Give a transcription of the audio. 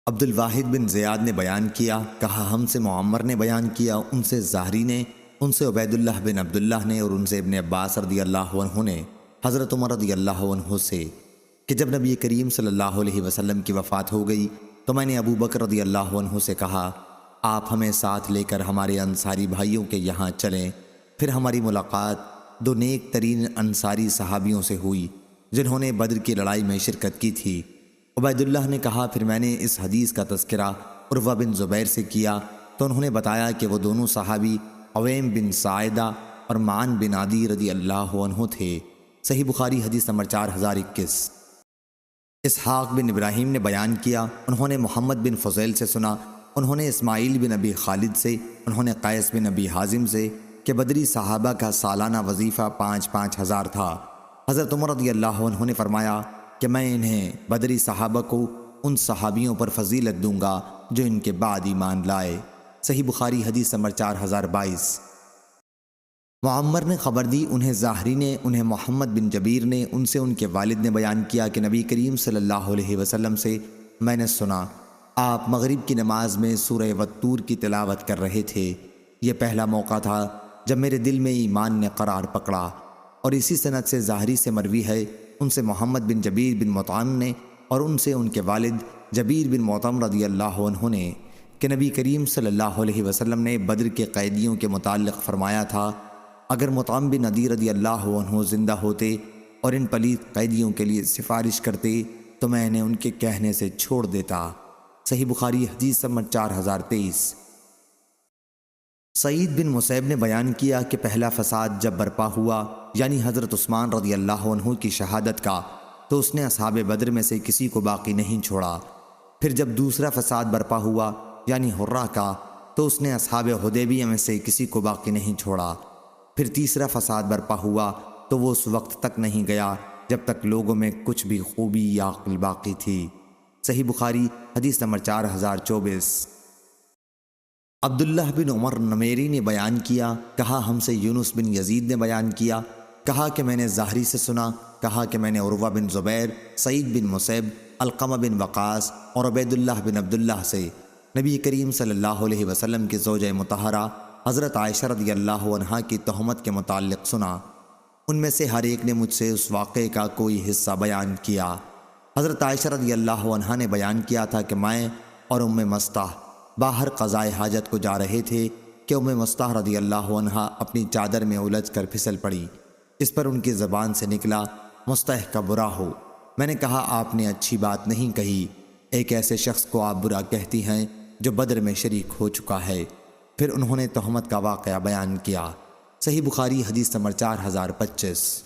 عبد الواحد بن زیاد نے بیان کیا، کہا ہم سے معمر نے بیان کیا، ان سے زہری نے، ان سے عبید اللہ بن عبداللہ نے، اور ان سے ابن عباس رضی اللہ عنہ نے حضرت عمر رضی اللہ عنہ سے کہ جب نبی کریم صلی اللہ علیہ وسلم کی وفات ہو گئی تو میں نے ابو بکر رضی اللہ عنہ سے کہا، آپ ہمیں ساتھ لے کر ہمارے انصاری بھائیوں کے یہاں چلیں۔ پھر ہماری ملاقات دو نیک ترین انصاری صحابیوں سے ہوئی جنہوں نے بدر کی لڑائی میں شرکت کی تھی۔ عبید اللہ نے کہا، پھر میں نے اس حدیث کا تذکرہ عروہ بن زبیر سے کیا تو انہوں نے بتایا کہ وہ دونوں صحابی عویم بن ساعدہ اور معن بن عدی رضی اللہ عنہ تھے۔ صحیح بخاری حدیث نمبر 4021۔ اسحاق بن ابراہیم نے بیان کیا، انہوں نے محمد بن فضیل سے سنا، انہوں نے اسماعیل بن ابی خالد سے، انہوں نے قیس بن ابی حازم سے کہ بدری صحابہ کا سالانہ وظیفہ 5,000 5,000 تھا۔ حضرت عمر رضی اللہ عنہ نے فرمایا کہ میں انہیں بدری صحابہ کو ان صحابیوں پر فضیلت دوں گا جو ان کے بعد ایمان لائے۔ صحیح بخاری حدیث نمبر 4022۔ معمر نے خبر دی، انہیں زاہری نے، انہیں محمد بن جبیر نے، ان سے ان کے والد نے بیان کیا کہ نبی کریم صلی اللہ علیہ وسلم سے میں نے سنا آپ مغرب کی نماز میں سورہ والطور کی تلاوت کر رہے تھے۔ یہ پہلا موقع تھا جب میرے دل میں ایمان نے قرار پکڑا۔ اور اسی سند سے زاہری سے مروی ہے، ان سے محمد بن جبیر بن مطعم نے اور ان سے ان کے والد جبیر بن مطعم رضی اللہ عنہ نے کہ نبی کریم صلی اللہ علیہ وسلم نے بدر کے قیدیوں کے متعلق فرمایا تھا، اگر مطعم بن عدی رضی اللہ عنہ زندہ ہوتے اور ان پلید قیدیوں کے لیے سفارش کرتے تو میں انہیں ان کے کہنے سے چھوڑ دیتا۔ صحیح بخاری حدیث نمبر 4023۔ سعید بن مسیب نے بیان کیا کہ پہلا فساد جب برپا ہوا یعنی حضرت عثمان رضی اللہ عنہ کی شہادت کا، تو اس نے اصحاب بدر میں سے کسی کو باقی نہیں چھوڑا۔ پھر جب دوسرا فساد برپا ہوا یعنی حرہ کا، تو اس نے اصحاب حدیبیہ میں سے کسی کو باقی نہیں چھوڑا۔ پھر تیسرا فساد برپا ہوا تو وہ اس وقت تک نہیں گیا جب تک لوگوں میں کچھ بھی خوبی یا عقل باقی تھی۔ صحیح بخاری حدیث نمبر 4024۔ عبداللہ بن عمر نمیری نے بیان کیا، کہا ہم سے یونس بن یزید نے بیان کیا، کہا کہ میں نے زہری سے سنا، کہا کہ میں نے عروہ بن زبیر، سعید بن مسیب، علقمہ بن وقاص اور عبید اللہ بن عبداللہ سے نبی کریم صلی اللہ علیہ وسلم کی زوجہ مطہرہ حضرت عائشہ رضی اللہ عنہا کی تہمت کے متعلق سنا۔ ان میں سے ہر ایک نے مجھ سے اس واقعے کا کوئی حصہ بیان کیا۔ حضرت عائشہ رضی اللہ عنہا نے بیان کیا تھا کہ میں اور ام مستح باہر قضائے حاجت کو جا رہے تھے کہ ام مستح رضی اللہ عنہا اپنی چادر میں الجھ کر پھسل پڑی۔ اس پر ان کی زبان سے نکلا، مستح کا برا ہو۔ میں نے کہا، آپ نے اچھی بات نہیں کہی، ایک ایسے شخص کو آپ برا کہتی ہیں جو بدر میں شریک ہو چکا ہے۔ پھر انہوں نے تہمت کا واقعہ بیان کیا۔ صحیح بخاری حدیث نمبر 4025۔